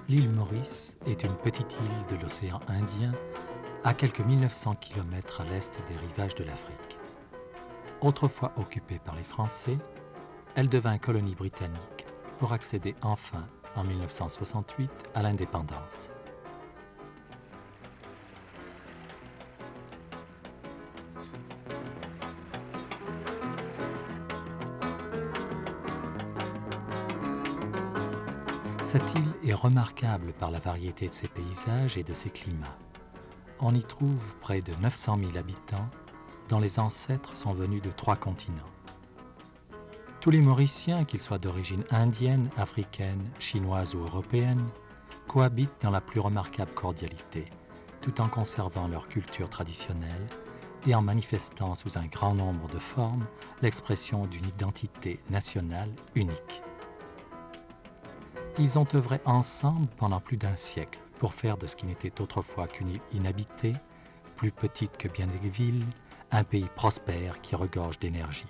L'île Maurice est une petite île de l'océan Indien à quelques 1900 km à l'est des rivages de l'Afrique. Autrefois occupée par les Français, elle devint colonie britannique pour accéder enfin, en 1968, à l'indépendance. Cette île est remarquable par la variété de ses paysages et de ses climats. On y trouve près de 900 000 habitants, dont les ancêtres sont venus de 3 continents. Tous les Mauriciens, qu'ils soient d'origine indienne, africaine, chinoise ou européenne, cohabitent dans la plus remarquable cordialité, tout en conservant leur culture traditionnelle et en manifestant sous un grand nombre de formes l'expression d'une identité nationale unique. Ils ont œuvré ensemble pendant plus d'1 siècle pour faire de ce qui n'était autrefois qu'une île inhabitée, plus petite que bien des villes, un pays prospère qui regorge d'énergie.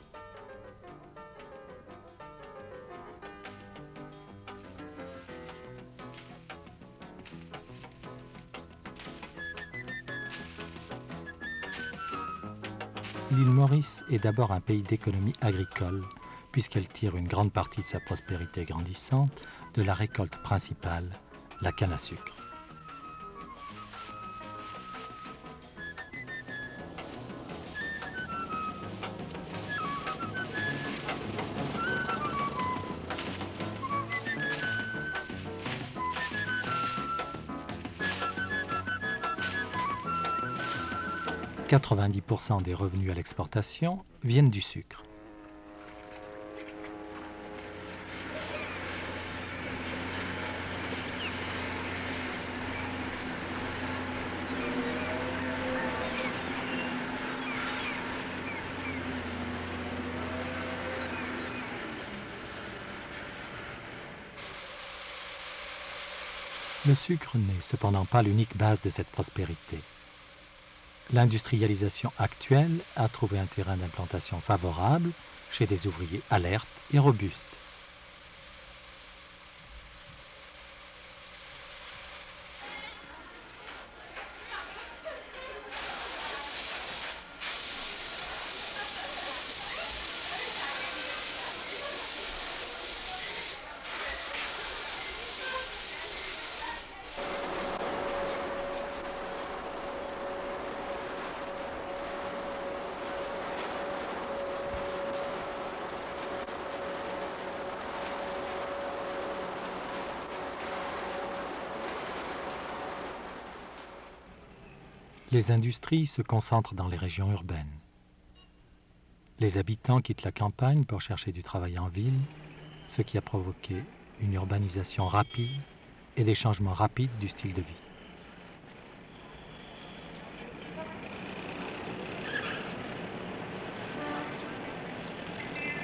L'île Maurice est d'abord un pays d'économie agricole, puisqu'elle tire une grande partie de sa prospérité grandissante de la récolte principale, la canne à sucre. « 90% des revenus à l'exportation viennent du sucre. Le sucre n'est cependant pas l'unique base de cette prospérité. L'industrialisation actuelle a trouvé un terrain d'implantation favorable chez des ouvriers alertes et robustes. Les industries se concentrent dans les régions urbaines. Les habitants quittent la campagne pour chercher du travail en ville, ce qui a provoqué une urbanisation rapide et des changements rapides du style de vie.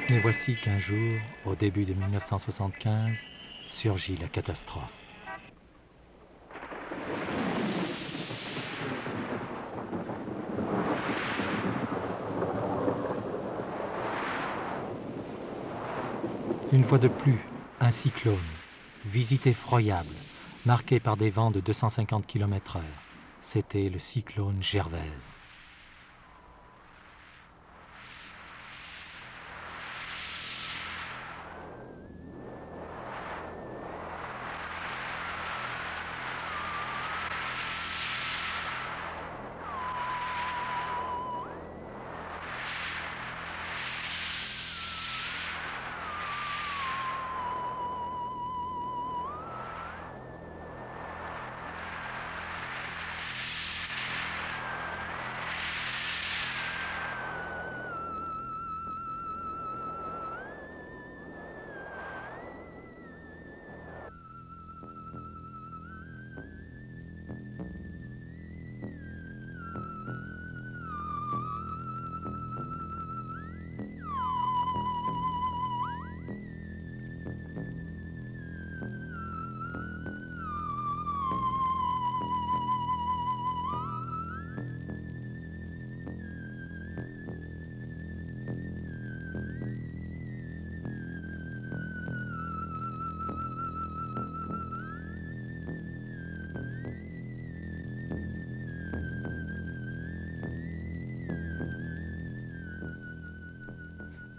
Mais voici qu'un jour, au début de 1975, surgit la catastrophe. Une fois de plus, un cyclone, visite effroyable, marqué par des vents de 250 km/h. C'était le cyclone Gervaise.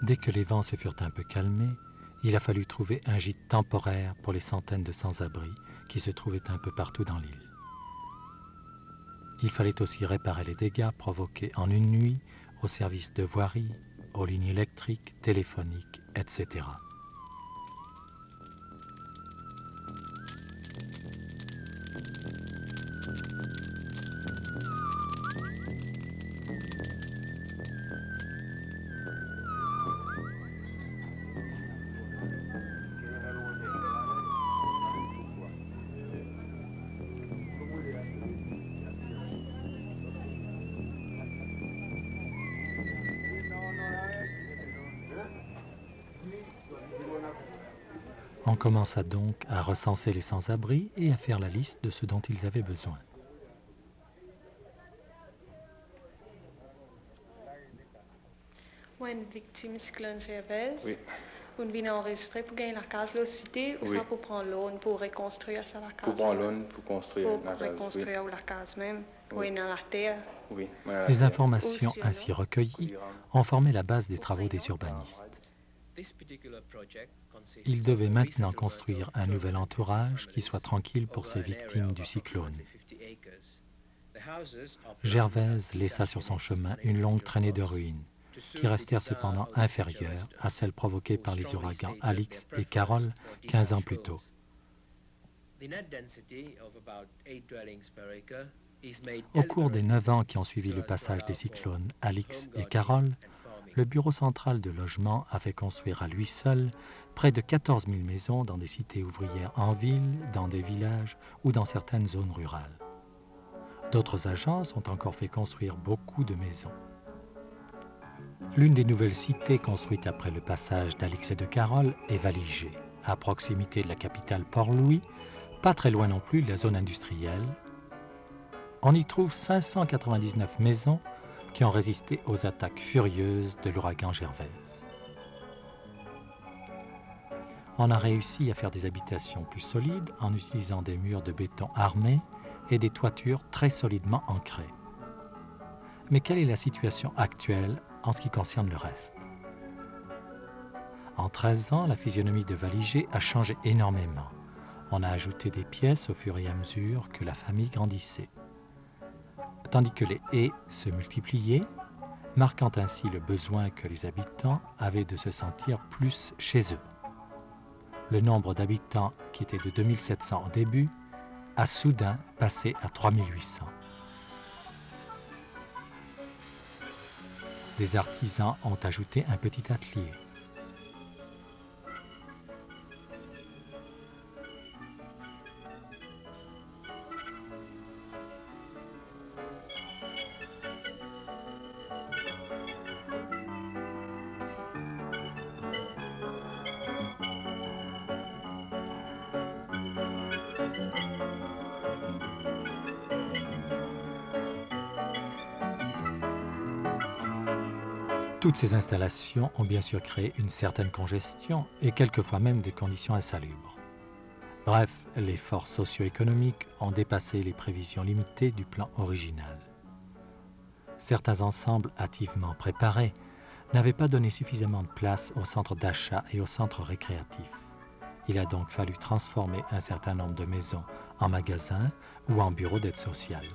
Dès que les vents se furent un peu calmés, il a fallu trouver un gîte temporaire pour les centaines de sans-abri qui se trouvaient un peu partout dans l'île. Il fallait aussi réparer les dégâts provoqués en une nuit aux services de voirie, aux lignes électriques, téléphoniques, etc. On commença donc à recenser les sans-abri et à faire la liste de ce dont ils avaient besoin. Moi, une victime cyclone Gervais. Oui. On vient enregistrer pour gagner la case de la cité ou Oui. ça pour prendre l'eau pour reconstruire ça la case. Pour prendre l'eau pour construire Pour la case. reconstruire la case même, pour Oui. aller dans la terre. Oui. Les informations ainsi recueillies ont formé la base des travaux des urbanistes. Ils devaient maintenant construire un nouvel entourage qui soit tranquille pour ces victimes du cyclone. Gervaise laissa sur son chemin une longue traînée de ruines, qui restèrent cependant inférieures à celles provoquées par les ouragans Alix et Carol 15 ans plus tôt. Au cours des 9 ans qui ont suivi le passage des cyclones Alix et Carol, le Bureau central de logement a fait construire à lui seul près de 14 000 maisons dans des cités ouvrières en ville, dans des villages ou dans certaines zones rurales. D'autres agences ont encore fait construire beaucoup de maisons. L'une des nouvelles cités construites après le passage d'Alix et de Carol est Valigé, à proximité de la capitale Port-Louis, pas très loin non plus de la zone industrielle. On y trouve 599 maisons qui ont résisté aux attaques furieuses de l'ouragan Gervaise. On a réussi à faire des habitations plus solides en utilisant des murs de béton armés et des toitures très solidement ancrées. Mais quelle est la situation actuelle en ce qui concerne le reste? En 13 ans, la physionomie de Valigé a changé énormément. On a ajouté des pièces au fur et à mesure que la famille grandissait. Tandis que les haies se multipliaient, marquant ainsi le besoin que les habitants avaient de se sentir plus chez eux. Le nombre d'habitants, qui était de 2700 au début, a soudain passé à 3800. Des artisans ont ajouté un petit atelier. Toutes ces installations ont bien sûr créé une certaine congestion et quelquefois même des conditions insalubres. Bref, les forces socio-économiques ont dépassé les prévisions limitées du plan original. Certains ensembles hâtivement préparés n'avaient pas donné suffisamment de place aux centres d'achat et aux centres récréatifs. Il a donc fallu transformer un certain nombre de maisons en magasins ou en bureaux d'aide sociale.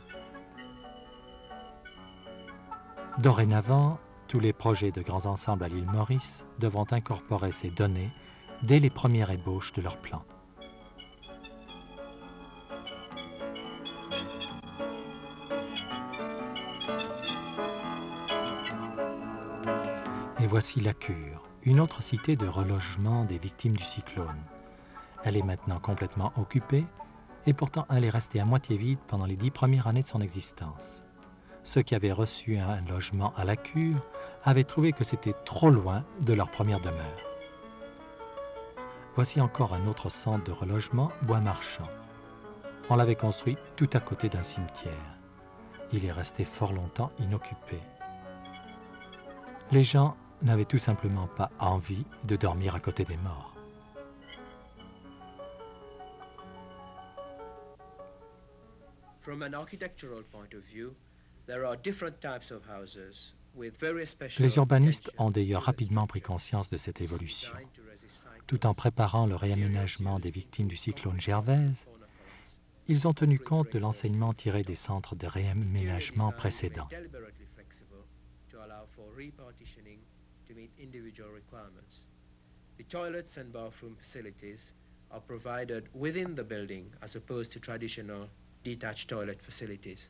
Dorénavant, tous les projets de grands ensembles à l'île Maurice devront incorporer ces données dès les premières ébauches de leur plan. Et voici La Cure, une autre cité de relogement des victimes du cyclone. Elle est maintenant complètement occupée et pourtant elle est restée à moitié vide pendant les 10 premières années de son existence. Ceux qui avaient reçu un logement à La Cure avaient trouvé que c'était trop loin de leur première demeure. Voici encore un autre centre de relogement, Bois-Marchand. On l'avait construit tout à côté d'un cimetière. Il est resté fort longtemps inoccupé. Les gens n'avaient tout simplement pas envie de dormir à côté des morts. From an architectural point of view, there are different types of houses Les urbanistes ont d'ailleurs rapidement pris conscience de cette évolution. Tout en préparant le réaménagement des victimes du cyclone Gervais, ils ont tenu compte de l'enseignement tiré des centres de réaménagement précédents. The toilets and bathroom facilities are provided within the building as opposed to traditional detached toilet facilities.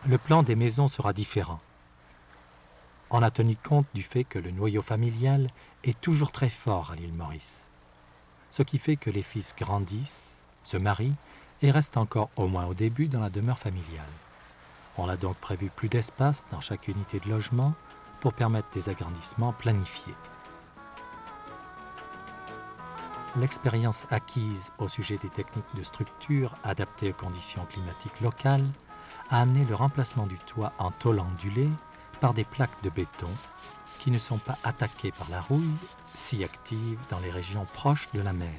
Le plan des maisons sera différent. On a tenu compte du fait que le noyau familial est toujours très fort à l'île Maurice, ce qui fait que les fils grandissent, se marient et restent encore au moins au début dans la demeure familiale. On a donc prévu plus d'espace dans chaque unité de logement pour permettre des agrandissements planifiés. L'expérience acquise au sujet des techniques de structure adaptées aux conditions climatiques locales a amené le remplacement du toit en tôle ondulée par des plaques de béton qui ne sont pas attaquées par la rouille, si active dans les régions proches de la mer.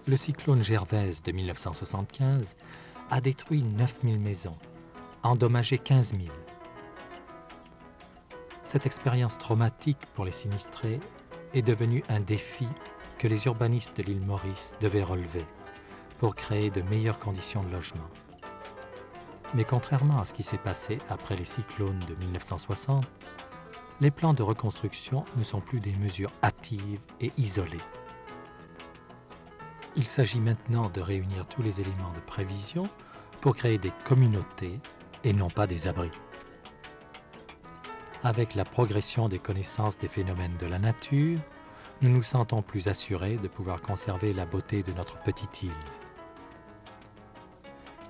Le cyclone Gervais de 1975 a détruit 9000 maisons, endommagé 15 000. Cette expérience traumatique pour les sinistrés est devenue un défi que les urbanistes de l'île Maurice devaient relever pour créer de meilleures conditions de logement. Mais contrairement à ce qui s'est passé après les cyclones de 1960, les plans de reconstruction ne sont plus des mesures hâtives et isolées. Il s'agit maintenant de réunir tous les éléments de prévision pour créer des communautés et non pas des abris. Avec la progression des connaissances des phénomènes de la nature, nous nous sentons plus assurés de pouvoir conserver la beauté de notre petite île.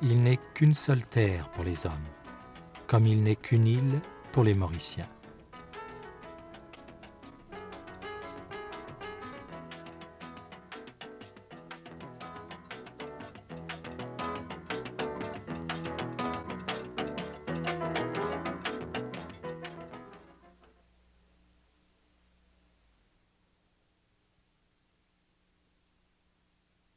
Il n'est qu'une seule terre pour les hommes, comme il n'est qu'une île pour les Mauriciens.